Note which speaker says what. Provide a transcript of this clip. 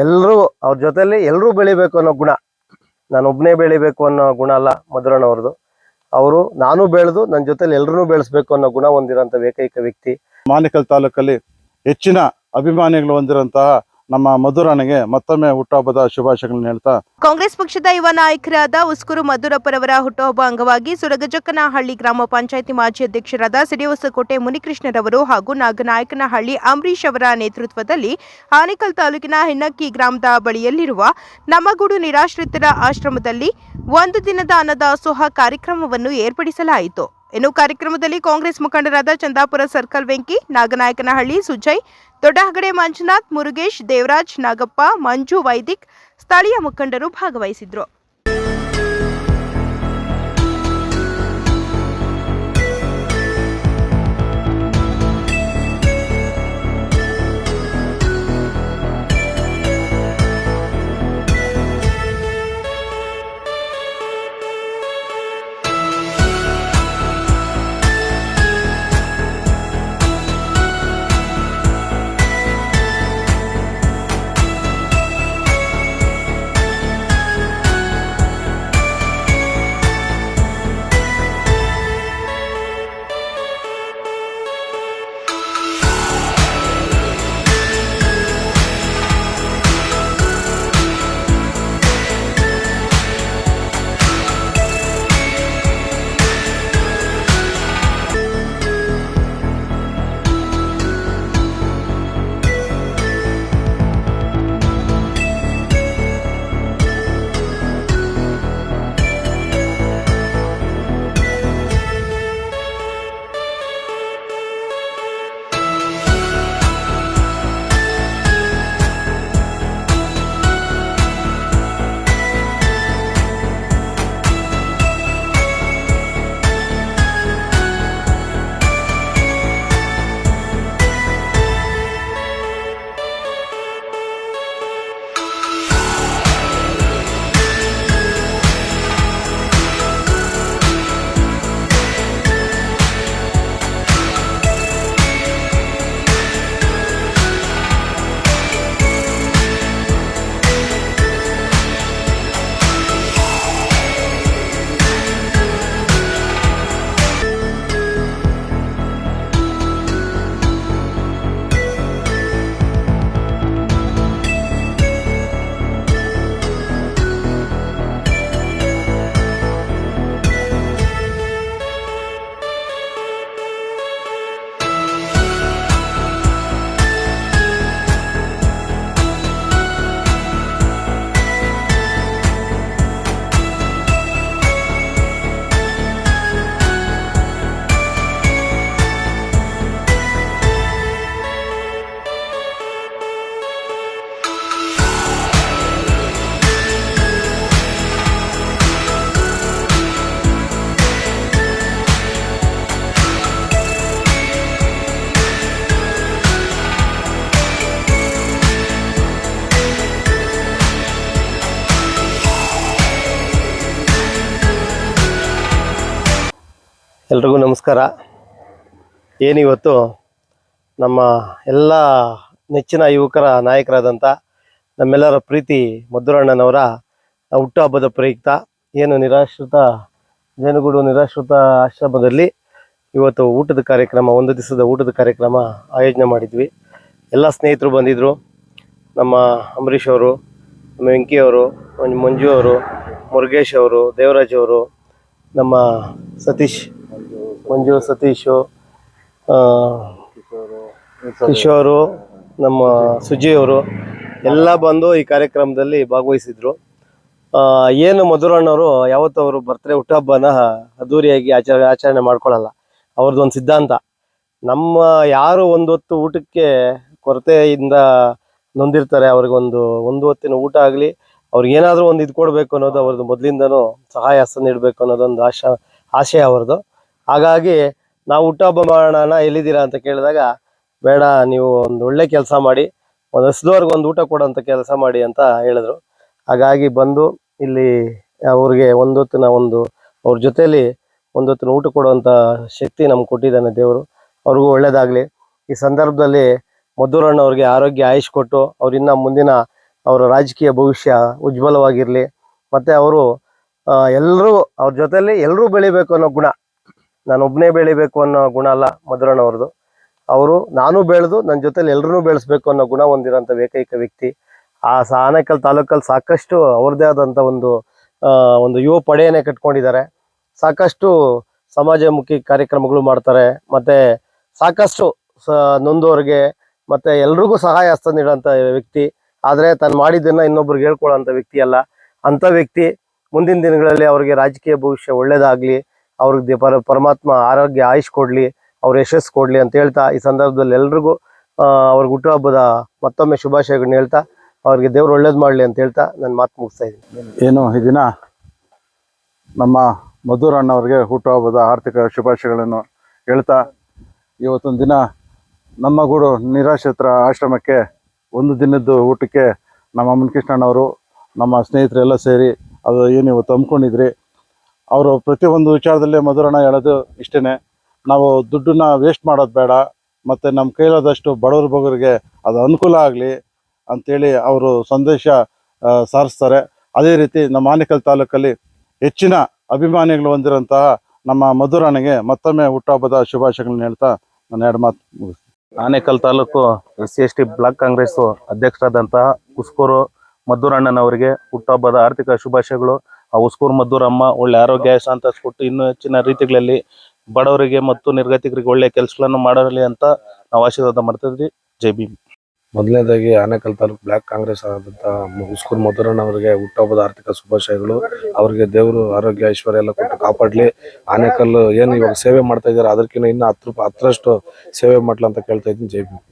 Speaker 1: ಎಲ್ಲರೂ ಅವ್ರ ಜೊತೆಲಿ ಎಲ್ಲರೂ ಬೆಳಿಬೇಕು ಅನ್ನೋ ಗುಣ, ನಾನು ಒಬ್ಬನೇ ಬೆಳಿಬೇಕು ಅನ್ನೋ ಗುಣ ಅಲ್ಲ ಮಧುರಣ್ಣವ್ರದ್ದು. ಅವರು ನಾನು ಬೆಳೆದು ನನ್ನ ಜೊತೆಲಿ ಎಲ್ಲರೂ ಬೆಳೆಸ್ಬೇಕು ಅನ್ನೋ ಗುಣ ಹೊಂದಿರೋಂಥ ಏಕೈಕ ವ್ಯಕ್ತಿ.
Speaker 2: ಆನೇಕಲ್ ತಾಲೂಕಲ್ಲಿ ಹೆಚ್ಚಿನ ಅಭಿಮಾನಿಗಳು ಹೊಂದಿರುವಂತಹ ನಮ್ಮ ಮಧುರಣ್ಣಗೆ ಮತ್ತೊಮ್ಮೆ ಹುಟ್ಟುಹಬ್ಬದ ಶುಭಾಶಯಗಳನ್ನು ಹೇಳ್ತಾ,
Speaker 3: ಕಾಂಗ್ರೆಸ್ ಪಕ್ಷದ ಯುವ ನಾಯಕರಾದ ಉಸ್ಕೂರು ಮಧುರಪ್ಪರವರ ಹುಟ್ಟುಹಬ್ಬ ಅಂಗವಾಗಿ ಸುರಗಜಕ್ಕನಹಳ್ಳಿ ಗ್ರಾಮ ಪಂಚಾಯಿತಿ ಮಾಜಿ ಅಧ್ಯಕ್ಷರಾದ ಸಿಡಿಹೊಸಕೋಟೆ ಮುನಿಕೃಷ್ಣರವರು ಹಾಗೂ ನಾಗನಾಯಕನಹಳ್ಳಿ ಅಂಬರೀಶ್ ಅವರ ನೇತೃತ್ವದಲ್ಲಿ ಆನೇಕಲ್ ತಾಲೂಕಿನ ಹಿನ್ನಕ್ಕಿ ಗ್ರಾಮದ ಬಳಿಯಲ್ಲಿರುವ ನಮ್ಮಗೂಡು ನಿರಾಶ್ರಿತರ ಆಶ್ರಮದಲ್ಲಿ ಒಂದು ದಿನದ ಅನ್ನದಾಸೋಹ ಕಾರ್ಯಕ್ರಮವನ್ನು ಏರ್ಪಡಿಸಲಾಯಿತು. ಇನ್ನು ಕಾರ್ಯಕ್ರಮದಲ್ಲಿ ಕಾಂಗ್ರೆಸ್ ಮುಖಂಡರಾದ ಚಂದಾಪುರ ಸರ್ಕಲ್ ವೆಂಕಿ, ನಾಗನಾಯಕನಹಳ್ಳಿ ಸುಜಯ್, ದೊಡ್ಡಹಗಡೆ ಮಂಜುನಾಥ್, ಮುರುಗೇಶ್, ದೇವರಾಜ್, ನಾಗಪ್ಪ, ಮಂಜು ವೈದಿಕ್, ಸ್ಥಳೀಯ ಮುಖಂಡರು ಭಾಗವಹಿಸಿದ್ರು.
Speaker 1: ಎಲ್ರಿಗೂ ನಮಸ್ಕಾರ. ಏನಿವತ್ತು ನಮ್ಮ ಎಲ್ಲ ನೆಚ್ಚಿನ ಯುವಕರ ನಾಯಕರಾದಂಥ ನಮ್ಮೆಲ್ಲರ ಪ್ರೀತಿ ಮಧುರಣ್ಣನವರ ಹುಟ್ಟುಹಬ್ಬದ ಪ್ರಯುಕ್ತ ಏನು ಜೇನುಗೂಡು ನಿರಾಶ್ರಿತ ಆಶ್ರಮದಲ್ಲಿ ಇವತ್ತು ಊಟದ ಕಾರ್ಯಕ್ರಮ, ಒಂದು ದಿವಸದ ಊಟದ ಕಾರ್ಯಕ್ರಮ ಆಯೋಜನೆ ಮಾಡಿದ್ವಿ. ಎಲ್ಲ ಸ್ನೇಹಿತರು ಬಂದಿದ್ದರು. ನಮ್ಮ ಅಂಬರೀಶ್ ಅವರು, ನಮ್ಮ ವೆಂಕಿಯವರು, ಮಂಜು ಅವರು, ಮುರುಗೇಶ್ ಅವರು, ದೇವರಾಜ್ ಅವರು, ನಮ್ಮ ಸತೀಶು, ಕಿಶೋರು, ನಮ್ಮ ಸುಜಿಯವರು ಎಲ್ಲ ಬಂದು ಈ ಕಾರ್ಯಕ್ರಮದಲ್ಲಿ ಭಾಗವಹಿಸಿದ್ರು. ಏನು ಮಧುರಣ್ಣವರು ಯಾವತ್ತೂ ಅವರು ಹುಟ್ಟುಹಬ್ಬನ ಅದ್ದೂರಿಯಾಗಿ ಆಚರಣೆ ಮಾಡ್ಕೊಳ್ಳಲ್ಲ. ಅವ್ರದ್ದೊಂದು ಸಿದ್ಧಾಂತ, ನಮ್ಮ ಯಾರು ಒಂದು ಹೊತ್ತು ಊಟಕ್ಕೆ ಕೊರತೆಯಿಂದ ನೊಂದಿರ್ತಾರೆ ಅವ್ರಿಗೊಂದು ಹೊತ್ತಿನ ಊಟ ಆಗಲಿ, ಅವ್ರಿಗೇನಾದರೂ ಒಂದು ಇದು ಕೊಡಬೇಕು ಅನ್ನೋದು ಅವ್ರದ್ದು ಮೊದಲಿಂದನೂ ಸಹಾಯ ಹಸ್ತ ನೀಡಬೇಕು ಅನ್ನೋದೊಂದು ಆಶಯ ಅವ್ರದ್ದು. ಹಾಗಾಗಿ ನಾವು ಹುಟ್ಟುಹಬ್ಬ ಮಾಡೋಣ ಎಲ್ಲಿದ್ದೀರಾ ಅಂತ ಕೇಳಿದಾಗ, ಬೇಡ ನೀವು ಒಂದು ಒಳ್ಳೆ ಕೆಲಸ ಮಾಡಿ, ಒಂದು ಹಸಿದವ್ರಿಗೆ ಒಂದು ಊಟ ಕೊಡೋಂಥ ಕೆಲಸ ಮಾಡಿ ಅಂತ ಹೇಳಿದ್ರು. ಹಾಗಾಗಿ ಬಂದು ಇಲ್ಲಿ ಅವ್ರಿಗೆ ಅವ್ರ ಜೊತೆಯಲ್ಲಿ ಒಂದೊತ್ತಿನ ಊಟ ಕೊಡುವಂಥ ಶಕ್ತಿ ನಮ್ಗೆ ಕೊಟ್ಟಿದ್ದಾನೆ ದೇವರು. ಅವ್ರಿಗೂ ಒಳ್ಳೇದಾಗಲಿ. ಈ ಸಂದರ್ಭದಲ್ಲಿ ಮಧುರಣ್ಣವ್ರಿಗೆ ಆರೋಗ್ಯ ಆಯುಷ್ ಕೊಟ್ಟು ಅವ್ರಿನ್ನ ಮುಂದಿನ ಅವರ ರಾಜಕೀಯ ಭವಿಷ್ಯ ಉಜ್ವಲವಾಗಿರಲಿ. ಮತ್ತು ಅವರು ಎಲ್ಲರೂ ಅವ್ರ ಜೊತೆಯಲ್ಲಿ ಎಲ್ಲರೂ ಬೆಳಿಬೇಕು ಅನ್ನೋ ಗುಣ, ನಾನೊಬ್ಬನೇ ಬೆಳಿಬೇಕು ಅನ್ನೋ ಗುಣ ಅಲ್ಲ ಮಧುರಣ್ಣವ್ರದ್ದು. ಅವರು ನಾನು ಬೆಳೆದು ನನ್ನ ಜೊತೆಲಿ ಎಲ್ಲರೂ ಬೆಳೆಸ್ಬೇಕು ಅನ್ನೋ ಗುಣ ಹೊಂದಿರೋಂಥ ಏಕೈಕ ವ್ಯಕ್ತಿ. ಆನೇಕಲ್ ತಾಲೂಕಲ್ಲಿ ಸಾಕಷ್ಟು ಅವ್ರದ್ದೇ ಆದಂಥ ಒಂದು ಯುವ ಪಡೆಯನ್ನೇ ಕಟ್ಕೊಂಡಿದ್ದಾರೆ. ಸಾಕಷ್ಟು ಸಮಾಜಮುಖಿ ಕಾರ್ಯಕ್ರಮಗಳು ಮಾಡ್ತಾರೆ. ಮತ್ತು ಸಾಕಷ್ಟು ನೊಂದೋರಿಗೆ ಮತ್ತು ಎಲ್ರಿಗೂ ಸಹಾಯ ಹಸ್ತ ನೀಡೋಂಥ ವ್ಯಕ್ತಿ. ಆದರೆ ತಾನು ಮಾಡಿದ್ದನ್ನು ಇನ್ನೊಬ್ರಿಗೆ ಹೇಳ್ಕೊಳ್ಳೋಂಥ ವ್ಯಕ್ತಿ ಅಲ್ಲ. ಅಂಥ ವ್ಯಕ್ತಿ ಮುಂದಿನ ದಿನಗಳಲ್ಲಿ ಅವ್ರಿಗೆ ರಾಜಕೀಯ ಭವಿಷ್ಯ ಒಳ್ಳೇದಾಗಲಿ, ಅವ್ರಿಗೆ ಪರಮಾತ್ಮ ಆರೋಗ್ಯ ಆಯುಷ್ ಕೊಡಲಿ, ಅವ್ರ ಯಶಸ್ಸು ಕೊಡಲಿ ಅಂತ ಹೇಳ್ತಾ, ಈ ಸಂದರ್ಭದಲ್ಲಿ ಎಲ್ರಿಗೂ ಅವ್ರಿಗೆ ಹುಟ್ಟುಹಬ್ಬದ ಮತ್ತೊಮ್ಮೆ ಶುಭಾಶಯಗಳನ್ನ ಹೇಳ್ತಾ, ಅವ್ರಿಗೆ ದೇವ್ರು ಒಳ್ಳೇದು ಮಾಡಲಿ ಅಂತ ಹೇಳ್ತಾ ನನ್ನ ಮಾತು ಮುಗಿಸ್ತಾ ಇದ್ದೀನಿ.
Speaker 2: ಏನು ಈ ದಿನ ನಮ್ಮ ಮಧುರಣ್ಣವ್ರಿಗೆ ಹುಟ್ಟುಹಬ್ಬದ ಆರ್ಥಿಕ ಶುಭಾಶಯಗಳನ್ನು ಹೇಳ್ತಾ, ಇವತ್ತೊಂದು ದಿನ ನಮ್ಮ ಗೂಡು ನಿರಾಶ್ರಿತರ ಆಶ್ರಮಕ್ಕೆ ಒಂದು ದಿನದ್ದು ಊಟಕ್ಕೆ ನಮ್ಮ ಮುನಿಕೃಷ್ಣಣ್ಣವರು ನಮ್ಮ ಸ್ನೇಹಿತರೆಲ್ಲ ಸೇರಿ ಅದು ಏನು ಇವತ್ತು ಹಮ್ಮಿಕೊಂಡಿದ್ರಿ. ಅವರು ಪ್ರತಿಯೊಂದು ವಿಚಾರದಲ್ಲಿ ಮಧುರಣ್ಣ ಹೇಳೋದು ಇಷ್ಟೇ, ನಾವು ದುಡ್ಡನ್ನ ವೇಸ್ಟ್ ಮಾಡೋದು ಬೇಡ, ಮತ್ತು ನಮ್ಮ ಕೈಲಾದಷ್ಟು ಬಡವ್ರ ಬಗ್ಗರಿಗೆ ಅದು ಅನುಕೂಲ ಆಗಲಿ ಅಂಥೇಳಿ ಅವರು ಸಂದೇಶ ಸಾರಿಸ್ತಾರೆ. ಅದೇ ರೀತಿ ನಮ್ಮ ಆನೇಕಲ್ ತಾಲೂಕಲ್ಲಿ ಹೆಚ್ಚಿನ ಅಭಿಮಾನಿಗಳು ಹೊಂದಿರೋಂತಹ ನಮ್ಮ ಮಧುರಣ್ಣಗೆ ಮತ್ತೊಮ್ಮೆ ಹುಟ್ಟುಹಬ್ಬದ ಶುಭಾಶಯಗಳನ್ನ ಹೇಳ್ತಾ ನಾನು ಎರಡು ಮಾತು ಮುಗಿಸ್ತೀನಿ.
Speaker 4: ಆನೇಕಲ್ ತಾಲೂಕು SC/ST ಬ್ಲಾಕ್ ಕಾಂಗ್ರೆಸ್ ಅಧ್ಯಕ್ಷರಾದಂತಹ ಉಸ್ಕೂರು ಮಧುರಣ್ಣನವರಿಗೆ ಹುಟ್ಟುಹಬ್ಬದ ಆರ್ಥಿಕ ಶುಭಾಶಯಗಳು. ಆ ಉಸ್ಕೂರು ಮಧುರಮ್ಮ ಒಳ್ಳೆ ಆರೋಗ್ಯ ಸಂತಸ ಕೊಟ್ಟು ಇನ್ನೂ ಹೆಚ್ಚಿನ ರೀತಿಗಳಲ್ಲಿ ಬಡವರಿಗೆ ಮತ್ತು ನಿರ್ಗತಿಕರಿಗೆ ಒಳ್ಳೆ ಕೆಲಸಗಳನ್ನು ಮಾಡಲಿ ಅಂತ ನಾವು ಆಶೀರ್ವಾದ ಮಾಡ್ತಿದ್ವಿ. ಜೈ ಭೀಮ್.
Speaker 5: ಮೊದಲನೇದಾಗಿ ಆನೇಕಲ್ ತಾಲೂಕು ಬ್ಲಾಕ್ ಕಾಂಗ್ರೆಸ್ ಆದಂಥ ಉಸ್ಕೂರು ಮಧುರಣ್ಣ ಅವರಿಗೆ ಹುಟ್ಟುಹಬ್ಬದ ಆರ್ಥಿಕ ಶುಭಾಶಯಗಳು. ಅವರಿಗೆ ದೇವರು ಆರೋಗ್ಯ ಐಶ್ವರ್ಯ ಎಲ್ಲ ಕೊಟ್ಟು ಕಾಪಾಡಲಿ. ಆನೇಕಲ್ ಏನು ಇವಾಗ ಸೇವೆ ಮಾಡ್ತಾ ಇದ್ದಾರೆ ಅದಕ್ಕಿಂತ ಇನ್ನೂ 10% ಸೇವೆ ಮಾಡ್ಲಿ ಅಂತ ಕೇಳ್ತಾ ಇದ್ದೀನಿ. ಜೈ ಭೀಮ್.